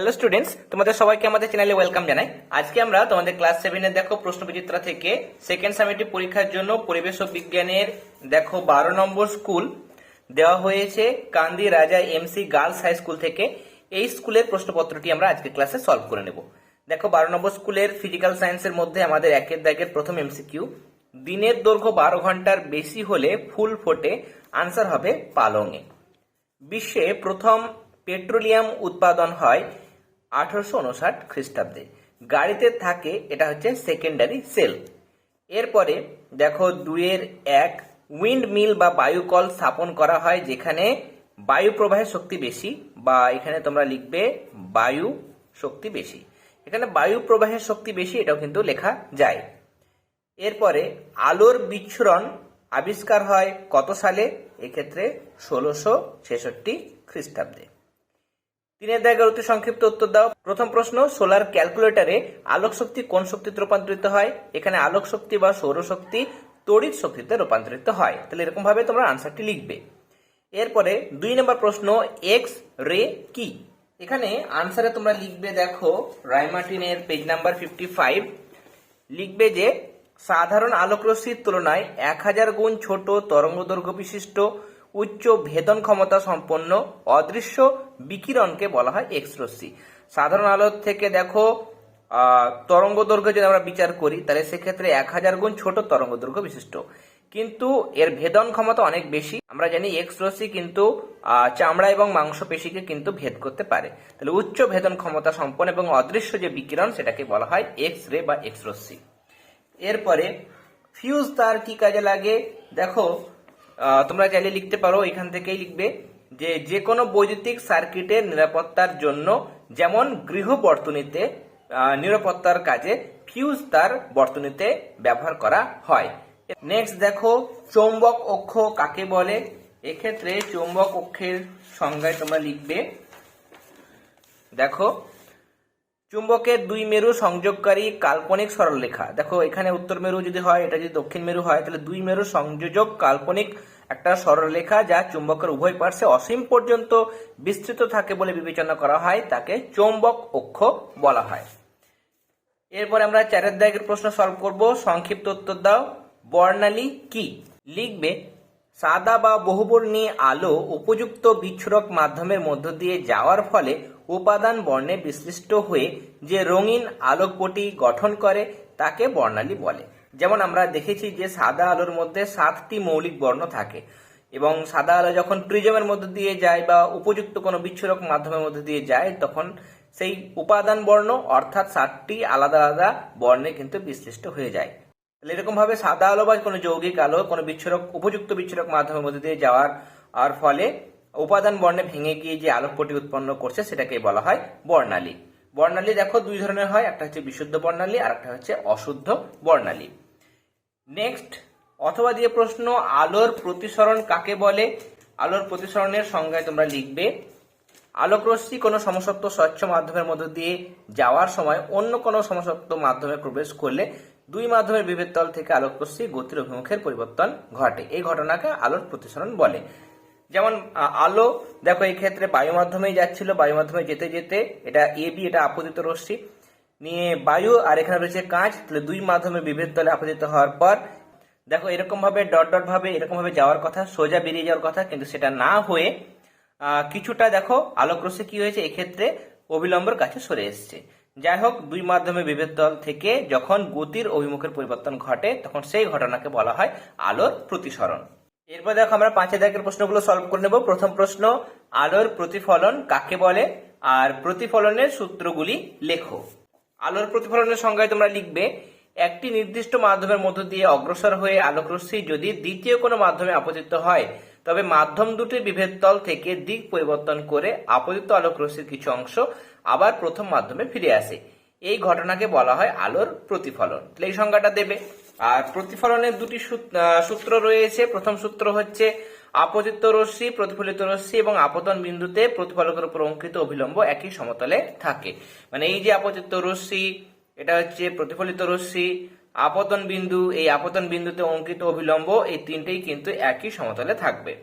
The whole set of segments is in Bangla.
হ্যালো স্টুডেন্টস, তোমাদের সবাইকে আমাদের চ্যানেলে ওয়েলকাম জানাই। আজকে আমরা তোমাদের ক্লাস 7 এর দেখো প্রশ্নবিচিত্রা থেকে সেকেন্ড সামেটিভ পরীক্ষার জন্য পরিবেশ ও বিজ্ঞানের দেখো 12 নম্বর স্কুল দেওয়া হয়েছে কান্দি রাজা এমসি গার্লস হাই স্কুল থেকে। এই স্কুলের প্রশ্নপত্রটি আমরা আজকে ক্লাসে সলভ করে নেব। দেখো 12 নম্বর স্কুলের ফিজিক্যাল সায়েন্সের মধ্যে আমাদের একের দাগের প্রথম এমসিকিউ, দিনের দৈর্ঘ্য 12 ঘন্টার বেশি হলে ফুল ফোটে, আনসার হবে পালংয়ে। বিশ্বে প্রথম পেট্রোলিয়াম উৎপাদন হয় 1859 খ্রিস্টাব্দে। গাড়িতে থাকে, এটা হচ্ছে সেকেন্ডারি সেল। এরপরে দেখো 2-1, উইন্ড মিল বা বায়ুকল স্থাপন করা হয় যেখানে বায়ু প্রবাহের শক্তি বেশি, বা এখানে তোমরা লিখবে বায়ু শক্তি বেশি। এখানে বায়ু প্রবাহের শক্তি বেশি, এটাও কিন্তু লেখা যায়। এরপরে আলোর বিচ্ছুরণ আবিষ্কার হয় কত সালে? এক্ষেত্রে 1666 খ্রিস্টাব্দে। 3-এর দাগের অতি সংক্ষিপ্ত উত্তর দাও। প্রথম প্রশ্ন, সোলার ক্যালকুলেটরে আলোক শক্তি কোন শক্তিতে রূপান্তরিত হয়? এখানে আলোক শক্তি বা সৌরশক্তি তড়িৎ শক্তিতে রূপান্তরিত হয়। তাহলে এরকম ভাবে তোমরা আনসারটি লিখবে। এরপরে 2 নম্বর প্রশ্ন, এক্স রে কি? এখানে আনসারে তোমরা লিখবে, দেখো রায়মার্টিনের পেজ নাম্বার 55, লিখবে যে সাধারণ আলোকরশ্মির তুলনায় 1000 গুণ ছোট তরঙ্গদৈর্ঘ্য বিশিষ্ট উচ্চ ভেদন ক্ষমতা সম্পন্ন অদৃশ্য বিকিরণকে বলা হয় এক্স রশ্মি। সাধারণ আলোর থেকে দেখো তরঙ্গ দৈর্ঘ্য যদি আমরা বিচার করি তাহলে সেক্ষেত্রে 1000 গুণ ছোট তরঙ্গ দৈর্ঘ্য বিশিষ্ট, কিন্তু এর ভেদন ক্ষমতা অনেক বেশি। আমরা জানি এক্স রশ্মি কিন্তু চামড়া এবং মাংসপেশিকে কিন্তু ভেদ করতে পারে। তাহলে উচ্চ ভেদন ক্ষমতা সম্পন্ন এবং অদৃশ্য যে বিকিরণ সেটাকে বলা হয় এক্স রে বা এক্স রশ্মি। এরপরে ফিউজ তার কি কাজে লাগে? দেখো তোমরা চাইলে লিখতে পারো, এখান থেকেই লিখবে যে কোনো বৈদ্যুতিক সার্কিটের নিরাপত্তার জন্য, যেমন গৃহ বর্তনীতে নিরাপত্তার কাজে ফিউজ তার বর্তনীতে ব্যবহার করা হয়। নেক্সট দেখো চৌম্বক অক্ষ কাকে বলে? এক্ষেত্রে চৌম্বক অক্ষের সংজ্ঞায় তোমরা লিখবে, দেখো চুম্বকের দুই মেরু সংযোগকারী কাল্পনিক সরলরেখা। দেখো এখানে উত্তর মেরু যদি হয়, এটা যদি দক্ষিণ মেরু হয়, তাহলে দুই মেরু সংযোজক কাল্পনিক একটা সরলরেখা যা চুম্বকের উভয় পার্শ্বে অসীম পর্যন্ত বিস্তৃত থাকে বলে বিবেচনা করা হয়, তাকে চৌম্বক অক্ষ বলা হয়। এরপরে আমরা 4-এর দাগের প্রশ্ন সলভ করব। সংক্ষিপ্ত উত্তর দাও। বর্ণালী কি? লিখবে সাদা বা বহুবর্ণী আলো উপযুক্ত বিচ্ছুরক মাধ্যমের মধ্য দিয়ে যাওয়ার ফলে উপাদান বর্ণে বিশ্লিষ্ট হয়ে যে রঙিন আলোকপট্টি গঠন করে তাকে বর্ণালী বলে। যেমন আমরা দেখেছি যে সাদা আলোর মধ্যে 7টি মৌলিক বর্ণ থাকে, এবং সাদা আলো যখন প্রিজমের মধ্য দিয়ে যায় বা উপযুক্ত কোনো বিচ্ছুরক মাধ্যমের মধ্য দিয়ে যায়, তখন সেই উপাদান বর্ণ অর্থাৎ 7টি আলাদা আলাদা বর্ণে কিন্তু বিশ্লিষ্ট হয়ে যায়। তাহলে এরকম ভাবে সাদা আলো বা কোনো যৌগিক আলো কোনো বিচ্ছুরক উপযুক্ত বিচ্ছুরক মাধ্যমের মধ্যে দিয়ে যাওয়ার ফলে উপাদান বর্ণে ভেঙে গিয়ে যে আলোকপট্টি উৎপন্ন করছে সেটাকে বলা হয় বর্ণালী। বর্ণালী দেখো দুই ধরনের হয়, একটা হচ্ছে বিশুদ্ধ বর্ণালী আর একটা হচ্ছে অশুদ্ধ বর্ণালী। নেক্সট অথবা দিয়ে প্রশ্ন, আলোর প্রতিসরণ কাকে বলে? আলোর প্রতিসরণের সংজ্ঞায় তোমরা লিখবে, আলোক রশ্মি কোনো সমসত্ব স্বচ্ছ মাধ্যমের মধ্য দিয়ে যাওয়ার সময় অন্য কোনো সমসত্ব মাধ্যমে প্রবেশ করলে দুই মাধ্যমের বিভেদ তল থেকে আলোক রশ্মি গতির অভিমুখের পরিবর্তন ঘটে, এই ঘটনাকে আলোর প্রতিসরণ বলে। যেমন আলো দেখো এই ক্ষেত্রে বায়ু মাধ্যমেই যাচ্ছিল, বায়ু মাধ্যমে যেতে যেতে এটা এবি, এটা আপতিত রশ্মি নিয়ে বায়ু, আর এখানে রয়েছে কাঁচ, তাহলে দুই মাধ্যমে বিভেদ তলে আপতিত হওয়ার পর দেখো এরকম ভাবে ডট ডট ভাবে এরকম ভাবে যাওয়ার কথা, সোজা বেরিয়ে যাওয়ার কথা, কিন্তু সেটা না হয়ে কিছুটা দেখো আলোক রশ্মি কি হয়েছে, এক্ষেত্রে অবিলম্বের কাছে সরে এসছে। যাই হোক, দুই মাধ্যমে বিভেদ তল থেকে যখন গতির অভিমুখের পরিবর্তন ঘটে তখন সেই ঘটনাকে বলা হয় আলোর প্রতিসরণ। এরপর দেখো আমরা 5-এর দাগের প্রশ্নগুলো সলভ করে নেব। প্রথম প্রশ্ন, আলোর প্রতিফলন কাকে বলে? আর প্রতিফলনের সূত্রগুলি লেখো। আলোর প্রতিফলনের সংজ্ঞায় তোমরা লিখবে, একটি নির্দিষ্ট মাধ্যমের মধ্য দিয়ে অগ্রসর হয়ে আলোক রশ্মি যদি দ্বিতীয় কোনো মাধ্যমে আপতিত হয় তবে মাধ্যম দুটির বিভেদ তল থেকে দিক পরিবর্তন করে আপতিত আলোক রশ্মির কিছু অংশ আবার প্রথম মাধ্যমে ফিরে আসে, এই ঘটনাকে বলা হয় আলোর প্রতিফলন। তাহলে এই সংজ্ঞাটা দেবে। আর প্রতিফলনের দুটি সূত্র রয়েছে। প্রথম সূত্র হচ্ছে আপতিত রশ্মি, প্রতিফলিত রশ্মি এবং আপতন বিন্দুতে প্রতিফলকের উপর অঙ্কিত অভিলম্ব একই সমতলে থাকে। মানে এই যে আপতিত রশ্মি, এটা হচ্ছে প্রতিফলিত রশ্মি, আপতন বিন্দু, এই আপতন বিন্দুতে অঙ্কিত অভিলম্ব, এই তিনটেই কিন্তু একই সমতলে থাকবে।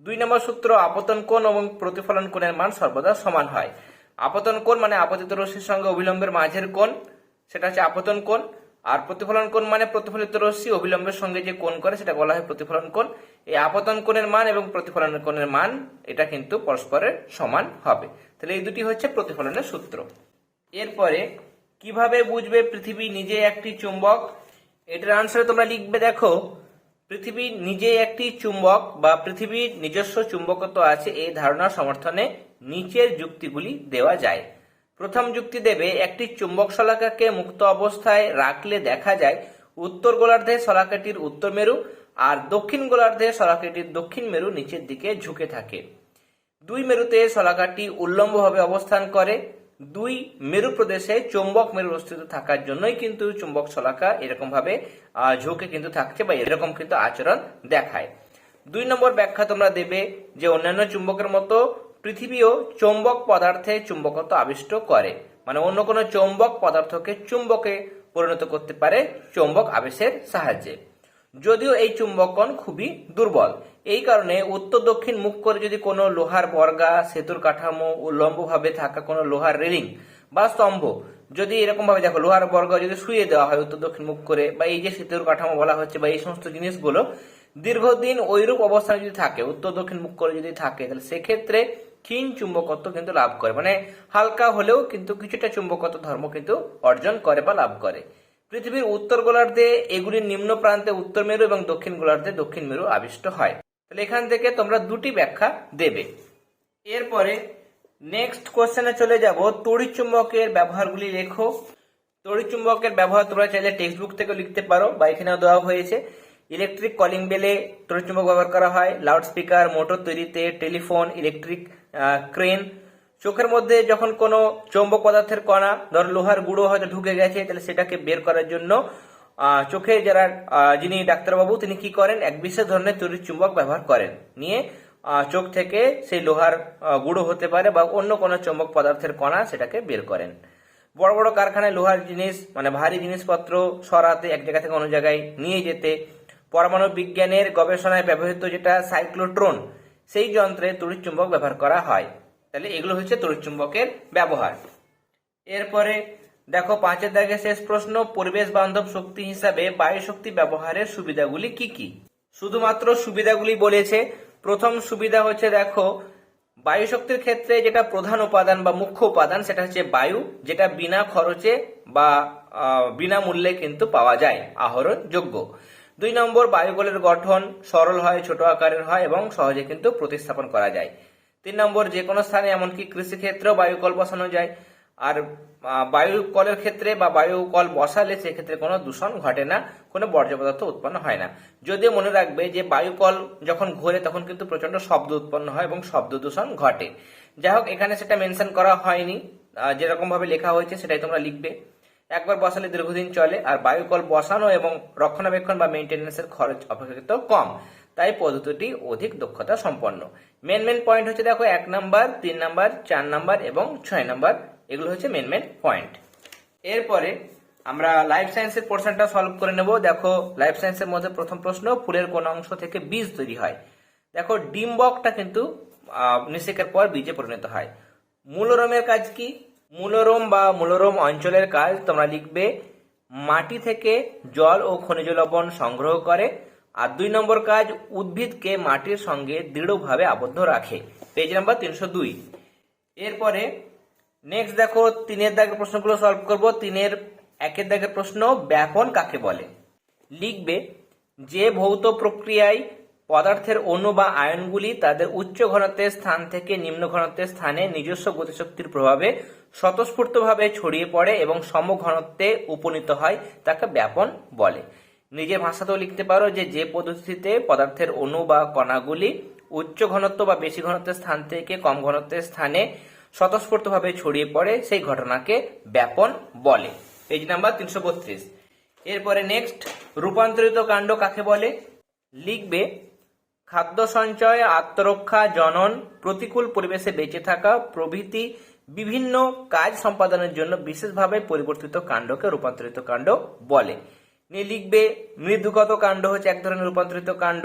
2 নম্বর সূত্র, আপতন কোণ এবং প্রতিফলন কোণের মান সর্বদা সমান হয়। আপতন কোণ মানে আপতিত রশ্মির সঙ্গে অভিলম্বের মাঝের কোণ, সেটা হচ্ছে আপতন কোণ। আর প্রতিফলন কোণ মানে প্রতিফলিত রশ্মি অবিলম্বের সঙ্গে যে কোণ করে সেটা বলা হয় প্রতিফলন কোণ। এই আপতন কোণের মান এবং প্রতিফলন কোণের মান এটা কিন্তু পরস্পরের সমান হবে। তাহলে এই দুটি হচ্ছে প্রতিফলনের সূত্র। এরপরে কিভাবে বুঝবে পৃথিবী নিজে একটি চুম্বক, এটার আনসারে তোমরা লিখবে, দেখো পৃথিবী নিজে একটি চুম্বক বা পৃথিবীর নিজস্ব চুম্বকত্ব আছে এই ধারণার সমর্থনে নিচের যুক্তিগুলি দেওয়া যায়। প্রথম যুক্তি দেবে, একটি চুম্বক শলাকাকে মুক্ত অবস্থায় রাখলে দেখা যায় উত্তর গোলার্ধে শলাকাটির উত্তর মেরু আর দক্ষিণ গোলার্ধে শলাকাটির দক্ষিণ মেরু নিচের দিকে ঝুঁকে থাকে। দুই মেরুতে শলাকাটি উল্লম্বভাবে অবস্থান করে। দুই মেরু প্রদেশে চৌম্বক মেরুর অস্তিত্ব থাকার জন্যই কিন্তু চুম্বক শলাকা এরকম ভাবে ঝুঁকে কিন্তু থাকছে বা এরকম কিন্তু আচরণ দেখায়। 2 নম্বর ব্যাখ্যা তোমরা দেবে যে অন্যান্য চুম্বকের মতো পৃথিবীও চৌম্বক পদার্থে চুম্বকত্ব আবিষ্ট করে, মানে অন্য কোনো চৌম্বক পদার্থকে চুম্বকে পরিণত করতে পারে চৌম্বক আবেশের সাহায্যে, যদিও এই চুম্বকন খুবই দুর্বল। এই কারণে উত্তর দক্ষিণ মুখ করে যদি কোনো লোহার বর্গা, সেতুর কাঠামো, উল্লম্বভাবে থাকা কোনো লোহার রেলিং বা স্তম্ভ যদি এরকম ভাবে দেখো লোহার বর্গা যদি শুয়ে দেওয়া হয় উত্তর দক্ষিণ মুখ করে, বা এই যে সেতুর কাঠামো বলা হচ্ছে বা এই সমস্ত জিনিসগুলো দীর্ঘদিন ওইরূপ অবস্থায় যদি থাকে, উত্তর দক্ষিণ মুখ করে যদি থাকে, তাহলে সেক্ষেত্রে ক্ষীণ চুম্বকত্ব কিন্তু লাভ করে, মানে হালকা হলেও কিন্তু কিছুটা চুম্বকত্ব ধর্ম কিন্তু অর্জন করে বা লাভ করে। পৃথিবীর উত্তর গোলার্ধে এগুলির নিম্ন প্রান্তে উত্তর মেরু এবং দক্ষিণ গোলার্ধে দক্ষিণ মেরু আবিষ্ট হয়। তাহলে এখান থেকে তোমরা দুটি ব্যাখ্যা দেবে। এরপরে নেক্সট কোশ্চেনে চলে যাব, তড়িৎ চুম্বকের ব্যবহারগুলি লেখো। তড়িৎ চুম্বকের ব্যবহার তোমরা চাইলে টেক্সট বুক থেকে লিখতে পারো বা এখানেও দেওয়া হয়েছে। ইলেকট্রিক কলিং বেলে তড়িৎ চুম্বক ব্যবহার করা হয়, লাউড স্পিকার, মোটর তৈরিতে, টেলিফোন, ইলেকট্রিক ক্রেন। চোখের মধ্যে যখন কোনো চৌম্বক পদার্থের কণা, ধর লোহার গুঁড়ো হয়তো ঢুকে গেছে, তাহলে সেটাকে বের করার জন্য চোখে যারা যিনি ডাক্তারবাবু তিনি কি করেন, এক বিশেষ ধরনের তড়িৎ চুম্বক ব্যবহার করেন, নিয়ে চোখ থেকে সেই লোহার গুঁড়ো হতে পারে বা অন্য কোনো চৌম্বক পদার্থের কণা সেটাকে বের করেন। বড় বড় কারখানায় লোহার জিনিস মানে ভারী জিনিসপত্র সরাতে, এক জায়গা থেকে অন্য জায়গায় নিয়ে যেতে, পরমাণু বিজ্ঞানের গবেষণায় ব্যবহৃত যেটা সাইক্লোট্রন, সেই যন্ত্রে তড়িৎ চুম্বক ব্যবহার করা হয়। তাহলে এগুলো হচ্ছে তড়িৎ চুম্বকের ব্যবহার। এরপরে দেখো 5 দাগের শেষ প্রশ্ন, পরিবেশ বান্ধব শক্তি হিসাবে বায়ু শক্তি ব্যবহারের সুবিধাগুলি কি কি? শুধুমাত্র সুবিধাগুলি বলেছে। প্রথম সুবিধা হচ্ছে, দেখো বায়ু শক্তির ক্ষেত্রে যেটা প্রধান উপাদান বা মুখ্য উপাদান সেটা হচ্ছে বায়ু, যেটা বিনা খরচে বা বিনামূল্যে কিন্তু পাওয়া যায়, আহরণযোগ্য। 2 নম্বর, বায়ুকলের গঠন সরল হয়, ছোট আকারের হয় এবং সহজে কিন্তু প্রতিস্থাপন করা যায়। 3 নম্বর, যে কোনো স্থানে এমনকি কৃষিক্ষেত্রেও বায়ুকল বসানো যায়। আর বায়ুকলের ক্ষেত্রে বা বায়ুকল বসালে সেক্ষেত্রে কোনো দূষণ ঘটে না, কোনো বর্জ্য পদার্থ উৎপন্ন হয় না। যদিও মনে রাখবে যে বায়ুকল যখন ঘোরে তখন কিন্তু প্রচন্ড শব্দ উৎপন্ন হয় এবং শব্দ দূষণ ঘটে। যাই হোক, এখানে সেটা মেনশন করা হয়নি, যেরকম ভাবে লেখা হয়েছে সেটাই তোমরা লিখবে। একবার বসালে দীর্ঘদিন চলে, আর বায়ুকল বসানো এবং রক্ষণাবেক্ষণ বা মেইনটেনেন্সের খরচ অপেক্ষাকৃত কম, তাই পদ্ধতিটি অধিক দক্ষতা সম্পন্ন। মেন পয়েন্ট হচ্ছে, দেখো 1 নাম্বার, 3 নাম্বার, 4 নাম্বার এবং 6 নাম্বার, এগুলো হচ্ছে মেন পয়েন্ট। এরপরে আমরা লাইফ সায়েন্সের পোর্শনটা সলভ করে নেব। দেখো লাইফ সায়েন্সের মধ্যে প্রথম প্রশ্ন, ফুলের কোন অংশ থেকে বীজ তৈরি হয়? দেখো ডিম্বকটা কিন্তু নিষেকের পর বীজে পরিণত হয়। মূলরোমের কাজ কি? মূলরোম বা মূলরোম অঞ্চলের কাজ তোমরা লিখবে মাটি থেকে জল ও খনিজ লবণ সংগ্রহ করে। আর 2 নম্বর কাজ, উদ্ভিদকে মাটির সঙ্গে দৃঢ়ভাবে আবদ্ধ রাখে। Page number 302। এরপরে নেক্সট দেখো 3 দাগের প্রশ্নগুলো সলভ করব। 3 1 দাগের প্রশ্ন, ব্যাপন কাকে বলে? লিখবে যে ভৌত প্রক্রিয়ায় পদার্থের অণু বা আয়নগুলি তাদের উচ্চ ঘনত্বের স্থান থেকে নিম্ন ঘনত্বের স্থানে নিজস্ব গতিশক্তির প্রভাবে স্বতঃস্ফূর্তভাবে ছড়িয়ে পড়ে এবং সম ঘনত্বে উপনীত হয় তাকে ব্যাপন বলে। নিজের ভাষাতেও লিখতে পারো যে পদ্ধতিতে পদার্থের অণু বা কণাগুলি উচ্চ ঘনত্ব বা বেশি ঘনত্বের স্থান থেকে কম ঘনত্বের স্থানে স্বতঃস্ফূর্তভাবে ছড়িয়ে পড়ে সেই ঘটনাকে ব্যাপন বলে। Page number 332। এরপরে নেক্সট, রূপান্তরিত কাণ্ড কাকে বলে? লিখবে খাদ্য সঞ্চয়, আত্মরক্ষা, জনন, প্রতিকূল পরিবেশে বেঁচে থাকা প্রভৃতি বিভিন্ন কাজ সম্পাদনের জন্য বিশেষভাবে পরিবর্তিত কাণ্ডকে রূপান্তরিত কাণ্ড বলে। নিয়ে লিখবে মৃদুগত কাণ্ড হচ্ছে এক ধরনের রূপান্তরিত কাণ্ড,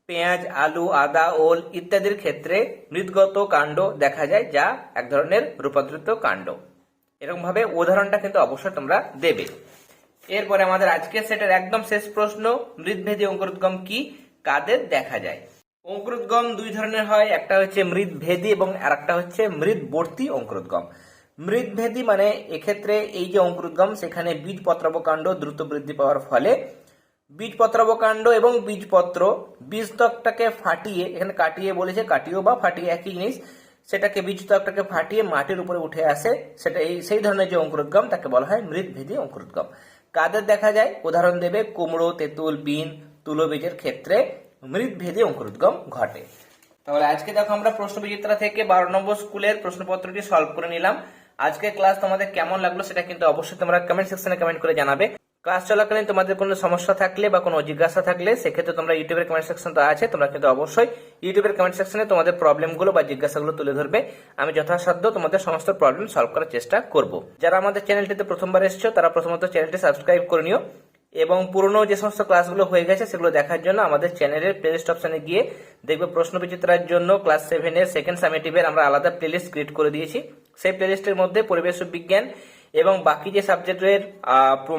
পেঁয়াজ, আলু, আদা, ওল ইত্যাদির ক্ষেত্রে মৃৎগত কাণ্ড দেখা যায়, যা এক ধরনের রূপান্তরিত কাণ্ড। এরকম ভাবে উদাহরণটা কিন্তু অবশ্যই তোমরা দেবে। এরপরে আমাদের আজকের সেটের একদম শেষ প্রশ্ন, মৃৎভেদী অঙ্কুরোদ্গম কি, কাদের দেখা যায়? অঙ্কুরোদ্গম দুই ধরনের হয়, একটা হচ্ছে মৃৎভেদী এবং আরেকটা হচ্ছে মৃৎবর্তী অঙ্কুরোদ্গম। মৃৎভেদী মানে এক্ষেত্রে এই যে অঙ্কুরোদ্গম, সেখানে বীজপত্রাব কাণ্ড দ্রুত বৃদ্ধি পাওয়ার ফলে বীজপত্রাব কাণ্ড এবং বীজপত্র বীজত্বকটাকে ফাটিয়ে, এখানে কাটিয়ে বলেছে, কাটিয়ে বা ফাটিয়ে একই জিনিস, সেটাকে বীজত্বকটাকে ফাটিয়ে মাটির উপরে উঠে আসে, সেটা সেই ধরনের যে অঙ্কুরোদ্গম তাকে বলা হয় মৃৎভেদী অঙ্কুরোদ্গম। কাদের দেখা যায়? উদাহরণ দেবে কুমড়ো, তেঁতুল, বিন, তুলোবীজের ক্ষেত্রে মৃৎভেদী অঙ্কুরোদ্গম ঘটে। তাহলে আজকে দেখো আমরা প্রশ্নবিচিত্রা থেকে 12 নম্বর স্কুলের প্রশ্নপত্রটি সলভ করে নিলাম। আজকে ক্লাস তোমাদের কেমন লাগলো সেটা কিন্তু অবশ্যই তোমরা কমেন্ট সেকশনে কমেন্ট করে জানাবে। ক্লাস চলাকালীন তোমাদের কোনো সমস্যা থাকলে বা কোনো জিজ্ঞাসা থাকলে সেক্ষেত্রে তোমরা ইউটিউবের কমেন্ট সেকশন তো আছে, তোমরা কিন্তু অবশ্যই ইউটিউবের কমেন্ট সেকশনে তোমাদের প্রবলেমগুলো বা জিজ্ঞাসাগুলো তুলে ধরবে। আমি যথাসাধ্য তোমাদের সমস্ত প্রবলেম সলভ করার চেষ্টা করব। যারা আমাদের চ্যানেলটিতে প্রথমবার এসেছো তারা প্রথমত চ্যানেলটি সাবস্ক্রাইব করে নিও এবং পুরনো যে সমস্ত ক্লাসগুলো হয়ে গেছে সেগুলো দেখার জন্য আমাদের চ্যানেলের প্লেলিস্ট অপশনে গিয়ে দেখবে প্রশ্নবিচিত্রার জন্য ক্লাস 7 এর সেকেন্ড সামেটিভের আমরা আলাদা প্লেলিস্ট ক্রিয়েট করে দিয়েছি। সেই প্লেলিস্টের মধ্যে পরিবেশ বিজ্ঞান এবং বাকি যে সাবজেক্টের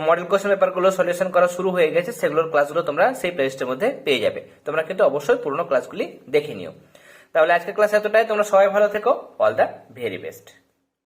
মডেল কোশ্চেন পেপারগুলো সলিউশন করা শুরু হয়ে গেছে সেগুলোর ক্লাসগুলো তোমরা সেই প্লেলিস্টের মধ্যে পেয়ে যাবে। তোমরা কিন্তু অবশ্যই পুরনো ক্লাসগুলি দেখে নিও। তাহলে আজকের ক্লাস এতটাই, তোমরা সবাই ভালো থেকো। All the very best.